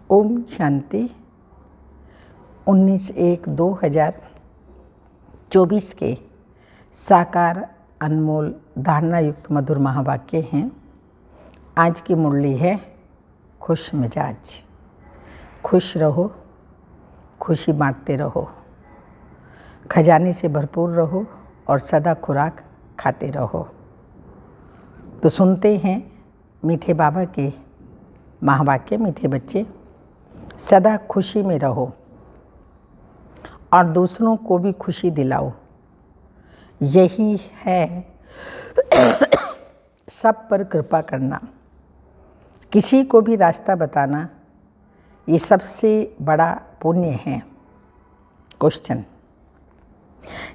ओम शांति। 19/1/2024 के साकार अनमोल धारणा युक्त मधुर महावाक्य हैं। आज की मुरली है खुश मिजाज। खुश रहो, खुशी बांटते रहो, खजाने से भरपूर रहो और सदा खुराक खाते रहो। तो सुनते हैं मीठे बाबा के महावाक्य। मीठे बच्चे, सदा खुशी में रहो और दूसरों को भी खुशी दिलाओ। यही है सब पर कृपा करना, किसी को भी रास्ता बताना, ये सबसे बड़ा पुण्य है। क्वेश्चन: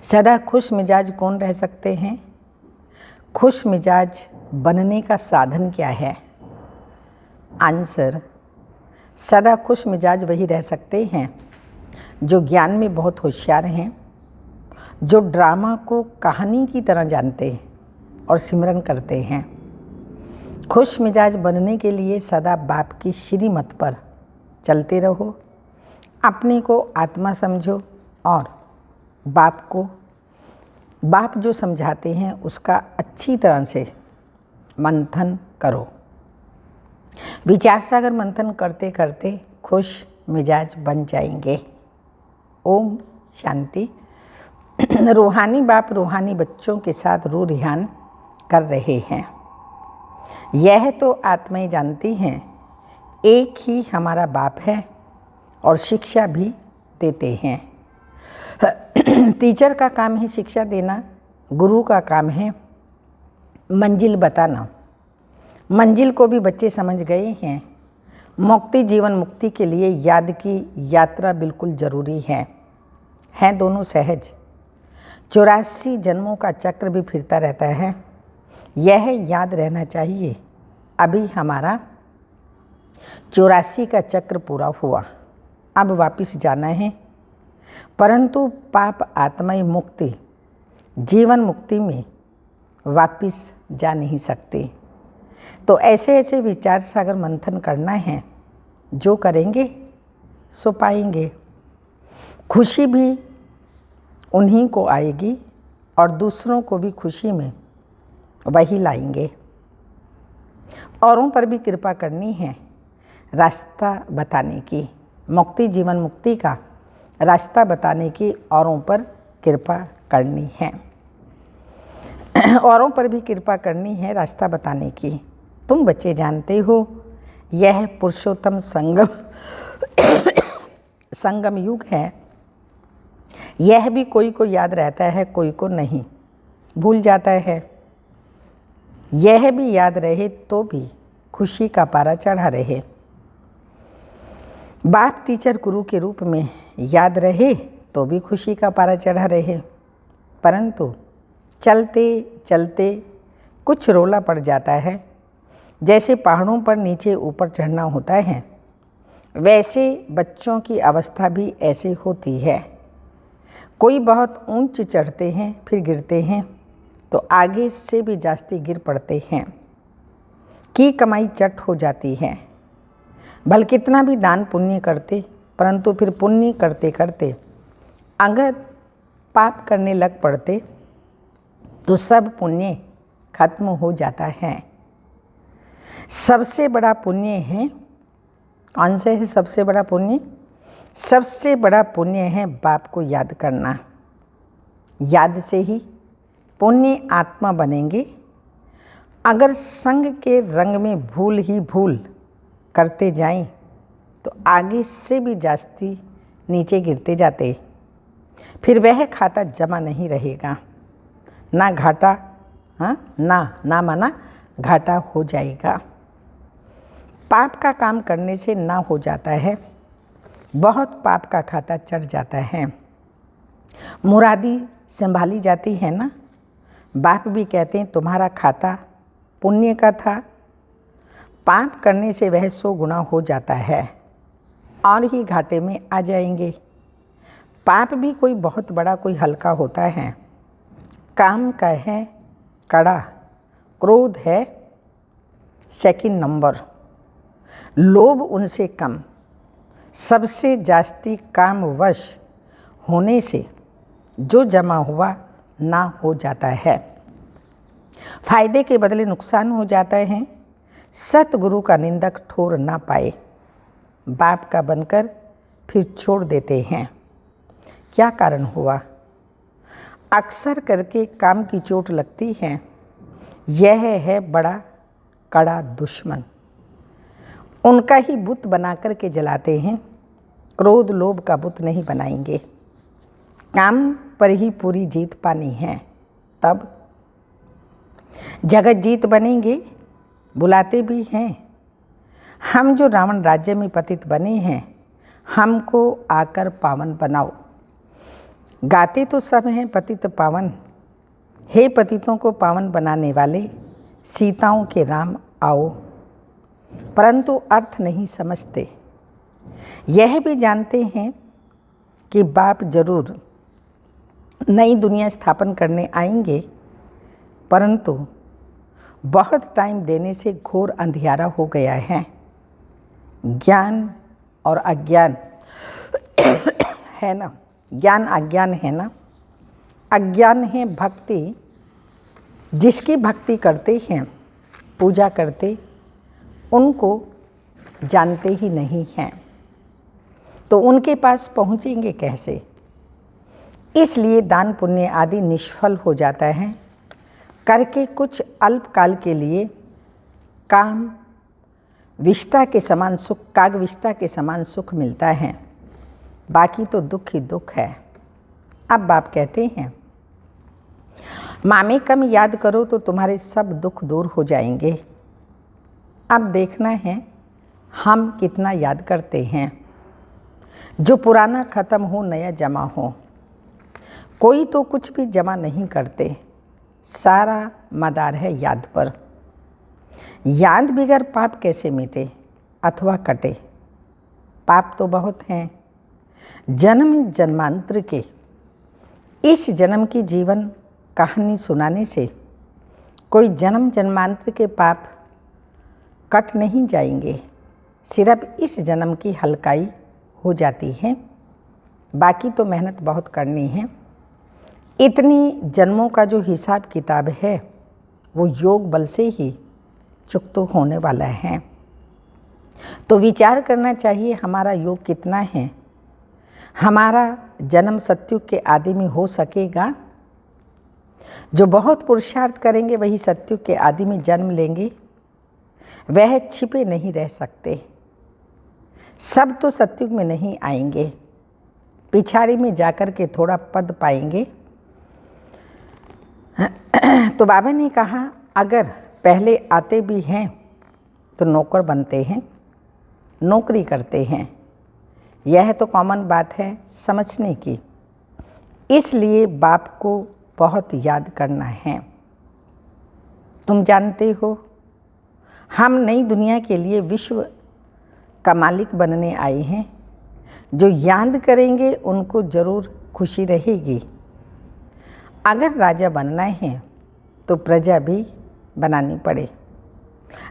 सदा खुश मिजाज कौन रह सकते हैं? खुश मिजाज बनने का साधन क्या है? आंसर: सदा खुश मिजाज वही रह सकते हैं जो ज्ञान में बहुत होशियार हैं, जो ड्रामा को कहानी की तरह जानते और सिमरन करते हैं। खुश मिजाज बनने के लिए सदा बाप की श्रीमत पर चलते रहो, अपने को आत्मा समझो और बाप जो समझाते हैं उसका अच्छी तरह से मंथन करो। विचार सागर मंथन करते करते खुश मिजाज बन जाएंगे। ओम शांति। रूहानी बाप रूहानी बच्चों के साथ रूह रिहान कर रहे हैं। यह तो आत्माएं जानती हैं एक ही हमारा बाप है और शिक्षा भी देते हैं। टीचर का काम है शिक्षा देना, गुरु का काम है मंजिल बताना। मंजिल को भी बच्चे समझ गए हैं। मुक्ति जीवन मुक्ति के लिए याद की यात्रा बिल्कुल ज़रूरी है। हैं दोनों सहज। 84 जन्मों का चक्र भी फिरता रहता है, यह याद रहना चाहिए। अभी हमारा 84 का चक्र पूरा हुआ, अब वापस जाना है। परंतु पाप आत्माएं मुक्ति जीवन मुक्ति में वापस जा नहीं सकते। तो ऐसे ऐसे विचार सागर मंथन करना है, जो करेंगे सो पाएंगे। खुशी भी उन्हीं को आएगी और दूसरों को भी खुशी में वही लाएंगे। औरों पर भी कृपा करनी है, रास्ता बताने की। मुक्ति जीवन मुक्ति का रास्ता बताने की औरों पर कृपा करनी है। औरों पर भी कृपा करनी है, रास्ता बताने की। तुम बच्चे जानते हो यह पुरुषोत्तम संगम युग है। यह भी कोई को याद रहता है, कोई को नहीं, भूल जाता है। यह भी याद रहे तो भी खुशी का पारा चढ़ा रहे। बाप टीचर गुरु के रूप में याद रहे तो भी खुशी का पारा चढ़ा रहे। परंतु चलते चलते कुछ रोला पड़ जाता है। जैसे पहाड़ों पर नीचे ऊपर चढ़ना होता है, वैसे बच्चों की अवस्था भी ऐसे होती है। कोई बहुत ऊंच चढ़ते हैं फिर गिरते हैं, तो आगे से भी जास्ती गिर पड़ते हैं की कमाई चट हो जाती है। भले कितना भी दान पुण्य करते, परंतु फिर पुण्य करते करते अगर पाप करने लग पड़ते तो सब पुण्य खत्म हो जाता है। सबसे बड़ा पुण्य है, कौन से है सबसे बड़ा पुण्य? सबसे बड़ा पुण्य है बाप को याद करना। याद से ही पुण्य आत्मा बनेंगे। अगर संग के रंग में भूल ही भूल करते जाएं तो आगे से भी जास्ती नीचे गिरते जाते। फिर वह खाता जमा नहीं रहेगा, ना घाटा, ना माना घाटा हो जाएगा। पाप का काम करने से ना हो जाता है, बहुत पाप का खाता चढ़ जाता है। मुरादी संभाली जाती है ना। बाप भी कहते हैं तुम्हारा खाता पुण्य का था, पाप करने से वह 100 गुना हो जाता है और ही घाटे में आ जाएंगे। पाप भी कोई बहुत बड़ा कोई हल्का होता है। काम का है कड़ा, क्रोध है सेकंड नंबर, लोभ उनसे कम, सबसे जास्ती कामवश होने से जो जमा हुआ ना हो जाता है, फायदे के बदले नुकसान हो जाता है। सतगुरु का निंदक ठोर ना पाए, बाप का बनकर फिर छोड़ देते हैं। क्या कारण हुआ? अक्सर करके काम की चोट लगती है। यह है बड़ा कड़ा दुश्मन। उनका ही बुत बना कर के जलाते हैं। क्रोध लोभ का बुत नहीं बनाएंगे। काम पर ही पूरी जीत पानी है, तब जगत जीत बनेंगे। बुलाते भी हैं, हम जो रावण राज्य में पतित बने हैं, हमको आकर पावन बनाओ। गाते तो सब हैं पतित पावन, हे पतितों को पावन बनाने वाले, सीताओं के राम आओ। परंतु अर्थ नहीं समझते। यह भी जानते हैं कि बाप जरूर नई दुनिया स्थापन करने आएंगे, परंतु बहुत टाइम देने से घोर अंधियारा हो गया है। ज्ञान और अज्ञान है ना, ज्ञान अज्ञान है ना। अज्ञान है भक्ति, जिसकी भक्ति करते हैं, पूजा करते, उनको जानते ही नहीं हैं, तो उनके पास पहुँचेंगे कैसे? इसलिए दान पुण्य आदि निष्फल हो जाता है। करके कुछ अल्पकाल के लिए काम विष्टा के समान सुख, कागविष्टा के समान सुख मिलता है, बाकी तो दुख ही दुख है। अब बाप कहते हैं, मामे कम याद करो तो तुम्हारे सब दुख दूर हो जाएंगे। अब देखना है हम कितना याद करते हैं। जो पुराना खत्म हो, नया जमा हो। कोई तो कुछ भी जमा नहीं करते, सारा मदार है याद पर। याद बिगर पाप कैसे मिटे अथवा कटे? पाप तो बहुत हैं। जन्म जन्मांतर के इस जन्म की जीवन कहानी सुनाने से कोई जन्म जन्मांतर के पाप कट नहीं जाएंगे। सिर्फ इस जन्म की हल्काई हो जाती है, बाकी तो मेहनत बहुत करनी है। इतनी जन्मों का जो हिसाब किताब है वो योग बल से ही चुकता होने वाला है। तो विचार करना चाहिए हमारा योग कितना है। हमारा जन्म सत्युग के आदि में हो सकेगा? जो बहुत पुरुषार्थ करेंगे वही सत्युग के आदि में जन्म लेंगे। वह छिपे नहीं रह सकते। सब तो सत्युग में नहीं आएंगे, पिछाड़ी में जाकर के थोड़ा पद पाएंगे। तो बाबा ने कहा अगर पहले आते भी हैं तो नौकर बनते हैं, नौकरी करते हैं। यह तो कॉमन बात है समझने की। इसलिए बाप को बहुत याद करना है। तुम जानते हो हम नई दुनिया के लिए विश्व का मालिक बनने आए हैं। जो याद करेंगे उनको ज़रूर खुशी रहेगी। अगर राजा बनना है तो प्रजा भी बनानी पड़े,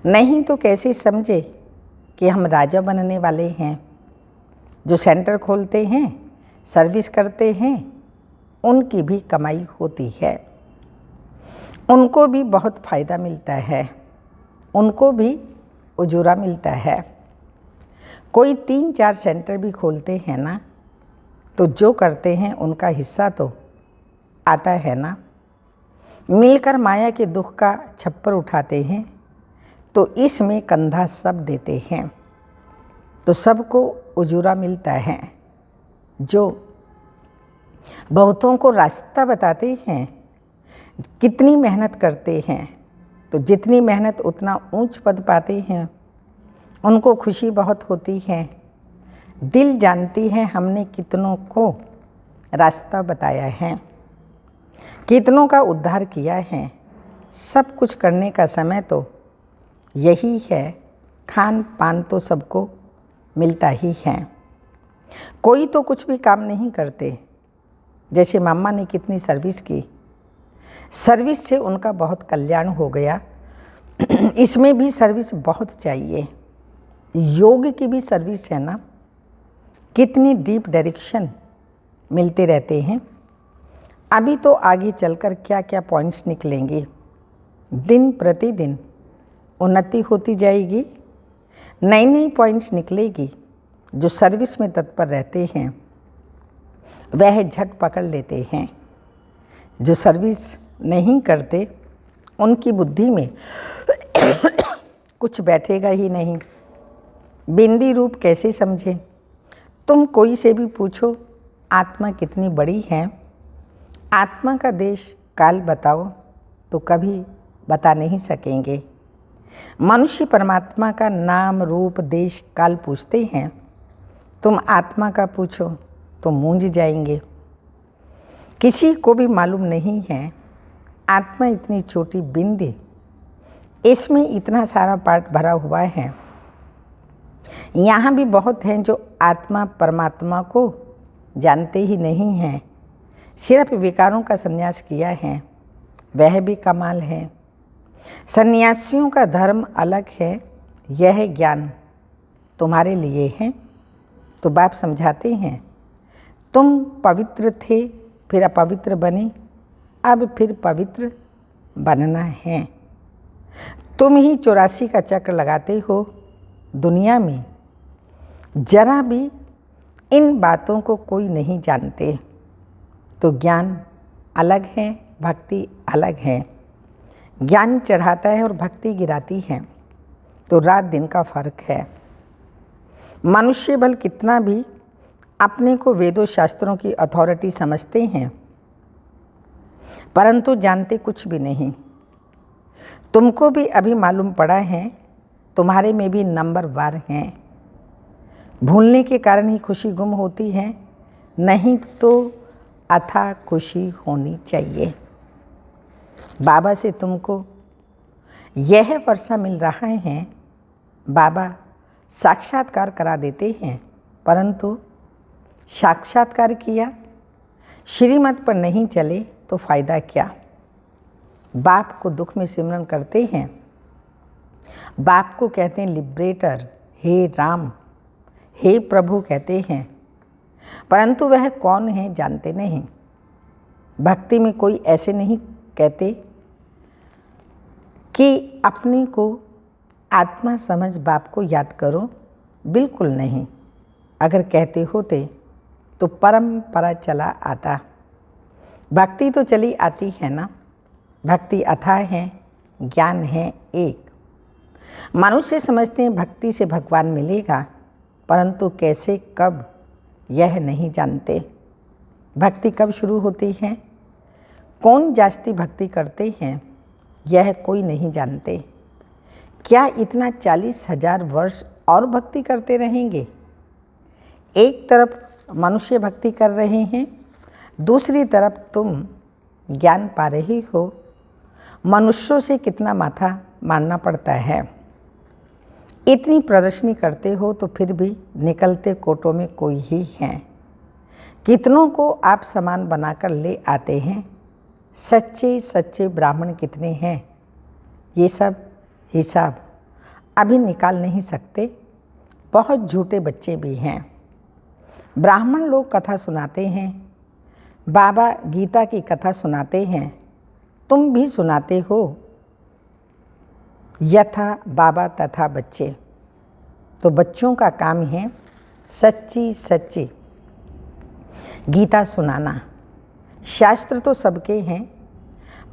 नहीं तो कैसे समझे कि हम राजा बनने वाले हैं। जो सेंटर खोलते हैं, सर्विस करते हैं, उनकी भी कमाई होती है, उनको भी बहुत फ़ायदा मिलता है, उनको भी उजूरा मिलता है। कोई 3-4 सेंटर भी खोलते हैं ना, तो जो करते हैं उनका हिस्सा तो आता है ना। मिलकर माया के दुख का छप्पर उठाते हैं तो इसमें कंधा सब देते हैं, तो सबको उजूरा मिलता है। जो बहुतों को रास्ता बताते हैं, कितनी मेहनत करते हैं, तो जितनी मेहनत उतना ऊंच पद पाते हैं, उनको खुशी बहुत होती है। दिल जानती है हमने कितनों को रास्ता बताया है, कितनों का उद्धार किया है। सब कुछ करने का समय तो यही है, खान पान तो सबको मिलता ही है। कोई तो कुछ भी काम नहीं करते। जैसे मामा ने कितनी सर्विस की, सर्विस से उनका बहुत कल्याण हो गया। इसमें भी सर्विस बहुत चाहिए। योग की भी सर्विस है ना। कितनी डीप डायरेक्शन मिलते रहते हैं। अभी तो आगे चलकर क्या क्या पॉइंट्स निकलेंगे। दिन प्रतिदिन उन्नति होती जाएगी, नई नई पॉइंट्स निकलेगी। जो सर्विस में तत्पर रहते हैं वह झट पकड़ लेते हैं। जो सर्विस नहीं करते उनकी बुद्धि में कुछ बैठेगा ही नहीं। बिंदी रूप कैसे समझे? तुम कोई से भी पूछो आत्मा कितनी बड़ी है, आत्मा का देश काल बताओ तो कभी बता नहीं सकेंगे। मनुष्य परमात्मा का नाम रूप देश काल पूछते हैं, तुम आत्मा का पूछो तो मूंझ जाएंगे। किसी को भी मालूम नहीं है आत्मा इतनी छोटी बिंदी, इसमें इतना सारा पार्ट भरा हुआ है। यहाँ भी बहुत हैं जो आत्मा परमात्मा को जानते ही नहीं हैं, सिर्फ विकारों का संन्यास किया है, वह भी कमाल है। सन्यासियों का धर्म अलग है, यह ज्ञान तुम्हारे लिए है। तो बाप समझाते हैं, तुम पवित्र थे फिर अपवित्र बने, अब फिर पवित्र बनना है। तुम ही 84 का चक्र लगाते हो दुनिया में। जरा भी इन बातों को कोई नहीं जानते। तो ज्ञान अलग है, भक्ति अलग है। ज्ञान चढ़ाता है और भक्ति गिराती है, तो रात दिन का फर्क है। मनुष्य बल कितना भी अपने को वेदों शास्त्रों की अथॉरिटी समझते हैं, परंतु जानते कुछ भी नहीं। तुमको भी अभी मालूम पड़ा है तुम्हारे में भी नंबर वार हैं। भूलने के कारण ही खुशी गुम होती है, नहीं तो अथाह खुशी होनी चाहिए। बाबा से तुमको यह वर्षा मिल रहा है, बाबा साक्षात्कार करा देते हैं, परंतु साक्षात्कार किया श्रीमत पर नहीं चले तो फ़ायदा क्या। बाप को दुख में सिमरन करते हैं, बाप को कहते हैं लिबरेटर, हे राम, हे प्रभु कहते हैं, परंतु वह कौन है जानते नहीं। भक्ति में कोई ऐसे नहीं कहते कि अपने को आत्मा समझ बाप को याद करो, बिल्कुल नहीं। अगर कहते होते तो परंपरा चला आता। भक्ति तो चली आती है ना। भक्ति अथाह है, ज्ञान है एक। मनुष्य समझते हैं भक्ति से भगवान मिलेगा, परंतु कैसे कब यह नहीं जानते। भक्ति कब शुरू होती है, कौन जास्ती भक्ति करते हैं, यह कोई नहीं जानते। क्या इतना 40,000 वर्ष और भक्ति करते रहेंगे? एक तरफ मनुष्य भक्ति कर रहे हैं, दूसरी तरफ तुम ज्ञान पा रही हो। मनुष्यों से कितना माथा मारना पड़ता है। इतनी प्रदर्शनी करते हो तो फिर भी निकलते कोटों में कोई ही है। कितनों को आप समान बनाकर ले आते हैं। सच्चे सच्चे ब्राह्मण कितने हैं, ये सब हिसाब अभी निकाल नहीं सकते। बहुत झूठे बच्चे भी हैं। ब्राह्मण लोग कथा सुनाते हैं, बाबा गीता की कथा सुनाते हैं, तुम भी सुनाते हो। यथा बाबा तथा बच्चे, तो बच्चों का काम है सच्ची सच्ची गीता सुनाना। शास्त्र तो सबके हैं,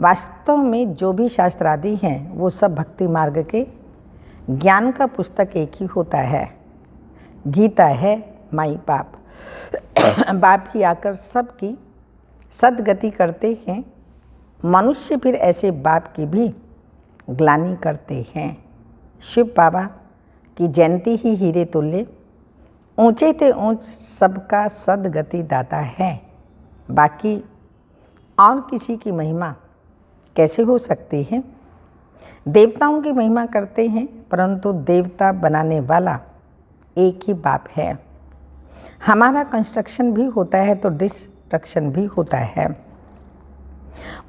वास्तव में जो भी शास्त्र आदि हैं वो सब भक्ति मार्ग के ज्ञान का पुस्तक एक ही होता है। गीता है माई बाप। बाप ही आकर सबकी सदगति करते हैं। मनुष्य फिर ऐसे बाप की भी ग्लानि करते हैं। शिव बाबा की जयंती ही हीरे तुल्य, ऊंचे ते ऊंच सबका सदगति दाता है। बाकी और किसी की महिमा कैसे हो सकती है? देवताओं की महिमा करते हैं, परंतु देवता बनाने वाला एक ही बाप है। हमारा कंस्ट्रक्शन भी होता है तो डिस्ट्रक्शन भी होता है।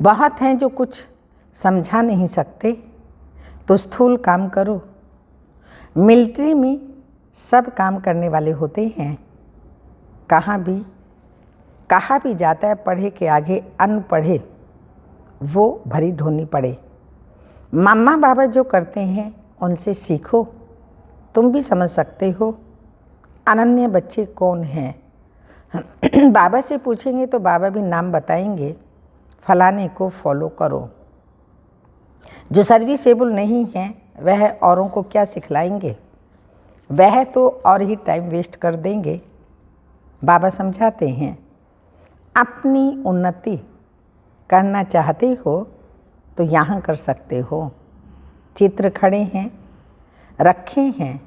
बहुत हैं जो कुछ समझा नहीं सकते, तो स्थूल काम करो। मिलिट्री में सब काम करने वाले होते हैं, कहा भी जाता है पढ़े के आगे अनपढ़े वो भरी ढोनी पड़े। मम्मा बाबा जो करते हैं उनसे सीखो, तुम भी समझ सकते हो अनन्य बच्चे कौन हैं। बाबा से पूछेंगे तो बाबा भी नाम बताएंगे, फलाने को फॉलो करो। जो सर्विसेबल नहीं है वह औरों को क्या सिखलाएंगे, वह तो और ही टाइम वेस्ट कर देंगे। बाबा समझाते हैं अपनी उन्नति करना चाहते हो तो यहाँ कर सकते हो। चित्र खड़े हैं, रखे हैं।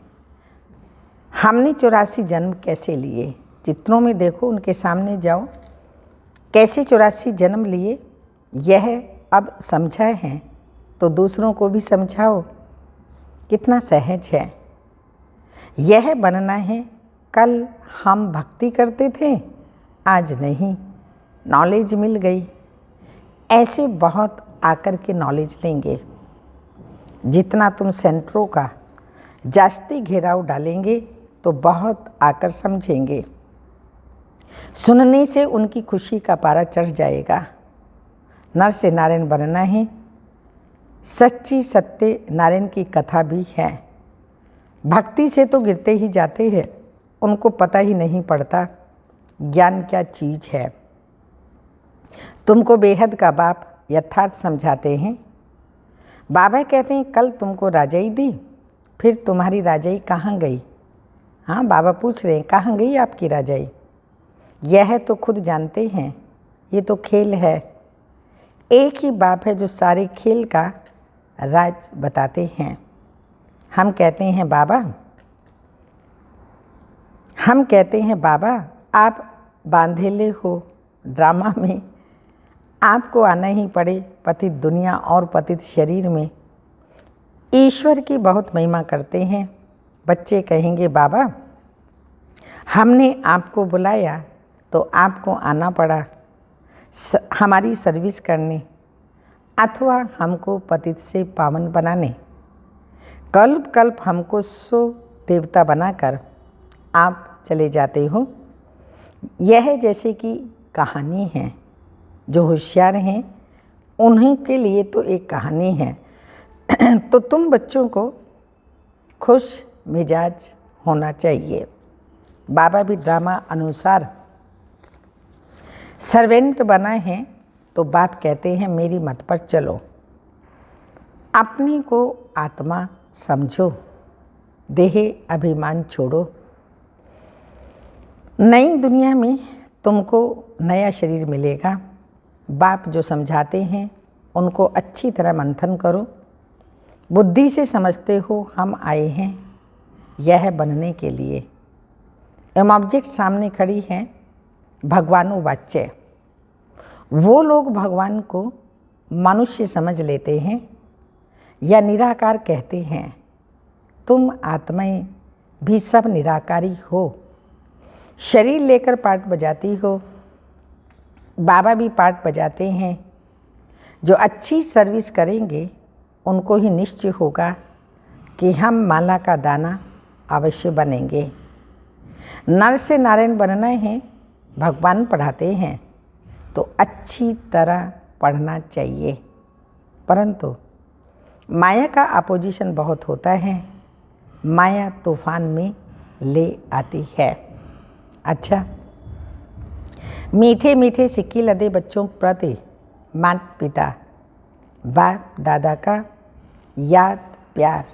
हमने 84 जन्म कैसे लिए, चित्रों में देखो, उनके सामने जाओ, कैसे 84 जन्म लिए यह अब समझा है तो दूसरों को भी समझाओ। कितना सहज है। यह बनना है। कल हम भक्ति करते थे, आज नहीं, नॉलेज मिल गई। ऐसे बहुत आकर के नॉलेज लेंगे। जितना तुम सेंटरों का जास्ती घेराव डालेंगे तो बहुत आकर समझेंगे। सुनने से उनकी खुशी का पारा चढ़ जाएगा। नर से नारायण बनना है। सच्ची सत्य नारायण की कथा भी है। भक्ति से तो गिरते ही जाते हैं, उनको पता ही नहीं पड़ता ज्ञान क्या चीज़ है। तुमको बेहद का बाप यथार्थ समझाते हैं। बाबा कहते हैं कल तुमको राजाई दी, फिर तुम्हारी राजाई कहाँ गई। हाँ, बाबा पूछ रहे हैं कहाँ गई आपकी राजाई। यह तो खुद जानते हैं, ये तो खेल है। एक ही बाप है जो सारे खेल का राज बताते हैं। हम कहते हैं बाबा आप बांधेले हो ड्रामा में, आपको आना ही पड़े पतित दुनिया और पतित शरीर में। ईश्वर की बहुत महिमा करते हैं। बच्चे कहेंगे बाबा हमने आपको बुलाया तो आपको आना पड़ा हमारी सर्विस करने, अथवा हमको पतित से पावन बनाने। कल्प कल्प हमको सो देवता बनाकर आप चले जाते हो। यह जैसे कि कहानी है। जो होशियार हैं उन्हीं के लिए तो एक कहानी है। तो तुम बच्चों को खुश मिजाज होना चाहिए। बाबा भी ड्रामा अनुसार सर्वेंट बना है तो बाप कहते हैं मेरी मत पर चलो, अपने को आत्मा समझो, देह अभिमान छोड़ो। नई दुनिया में तुमको नया शरीर मिलेगा। बाप जो समझाते हैं उनको अच्छी तरह मंथन करो। बुद्धि से समझते हो हम आए हैं यह बनने के लिए। एम ऑब्जेक्ट सामने खड़ी हैं भगवानुवाच्य। वो लोग भगवान को मनुष्य समझ लेते हैं या निराकार कहते हैं। तुम आत्माएं भी सब निराकारी हो। शरीर लेकर पार्ट बजाती हो, बाबा भी पार्ट बजाते हैं। जो अच्छी सर्विस करेंगे उनको ही निश्चय होगा कि हम माला का दाना अवश्य बनेंगे। नर से नारायण बनना है, भगवान पढ़ाते हैं तो अच्छी तरह पढ़ना चाहिए। परंतु माया का अपोजिशन बहुत होता है। माया तूफान में ले आती है। अच्छा, मीठे मीठे सिक्के लदे बच्चों प्रति माता पिता बाप दादा का याद प्यार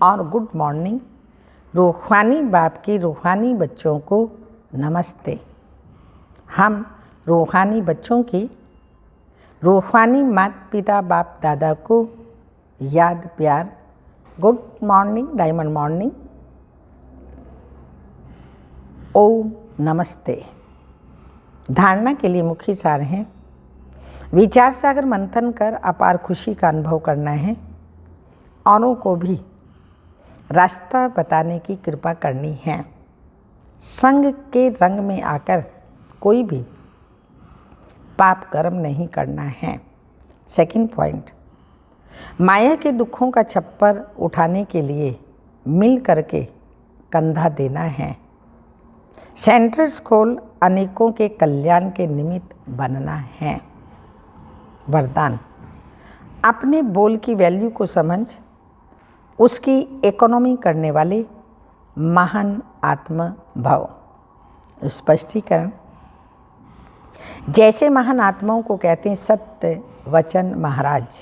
और गुड मॉर्निंग। रूहानी बाप की रूहानी बच्चों को नमस्ते। हम रूहानी बच्चों की रूहानी माता पिता बाप दादा को याद प्यार, गुड मॉर्निंग, डायमंड मॉर्निंग, ओम नमस्ते। धारणा के लिए मुख्य सार हैं। विचार सागर मंथन कर अपार खुशी का अनुभव करना है। औरों को भी रास्ता बताने की कृपा करनी है। संग के रंग में आकर कोई भी पाप कर्म नहीं करना है। सेकंड पॉइंट, माया के दुखों का छप्पर उठाने के लिए मिल करके कंधा देना है। सेंटर्स खोल अनेकों के कल्याण के निमित्त बनना है। वरदान, अपने बोल की वैल्यू को समझ उसकी इकोनॉमी करने वाले महान आत्मा भव। स्पष्टीकरण, जैसे महान आत्माओं को कहते हैं सत्य वचन महाराज,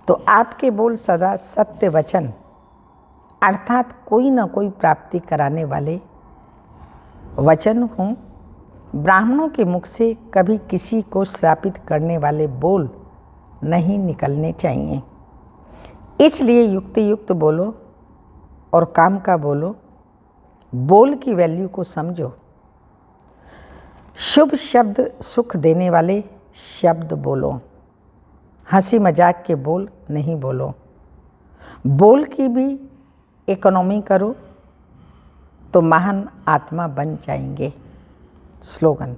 तो आपके बोल सदा सत्य वचन अर्थात कोई न कोई प्राप्ति कराने वाले वचन हों। ब्राह्मणों के मुख से कभी किसी को श्रापित करने वाले बोल नहीं निकलने चाहिए। इसलिए युक्ति युक्त बोलो और काम का बोलो। बोल की वैल्यू को समझो। शुभ शब्द सुख देने वाले शब्द बोलो। हंसी मजाक के बोल नहीं बोलो। बोल की भी इकोनॉमी करो तो महान आत्मा बन जाएंगे। स्लोगन,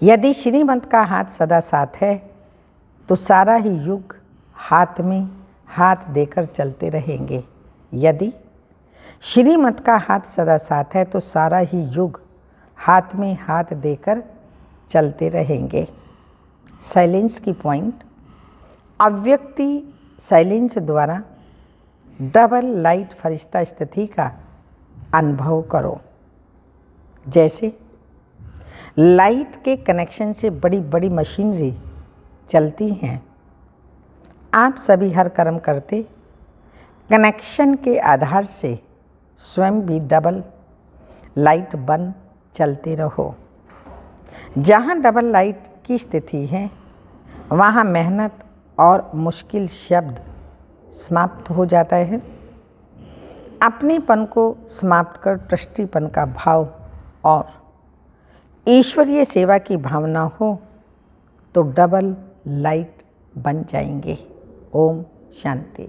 यदि श्रीमत का हाथ सदा साथ है तो सारा ही युग हाथ में हाथ देकर चलते रहेंगे। यदि श्रीमत का हाथ सदा साथ है तो सारा ही युग हाथ में हाथ देकर चलते रहेंगे। साइलेंस की पॉइंट, अव्यक्ति साइलेंस द्वारा डबल लाइट फरिश्ता स्थिति का अनुभव करो। जैसे लाइट के कनेक्शन से बड़ी बड़ी मशीनरी चलती हैं। आप सभी हर कर्म करते कनेक्शन के आधार से स्वयं भी डबल लाइट बन चलते रहो। जहाँ डबल लाइट की स्थिति है वहाँ मेहनत और मुश्किल शब्द समाप्त हो जाता है। अपनेपन को समाप्त कर ट्रस्टीपन का भाव और ईश्वरीय सेवा की भावना हो तो डबल लाइट बन जाएंगे। ओम शांति।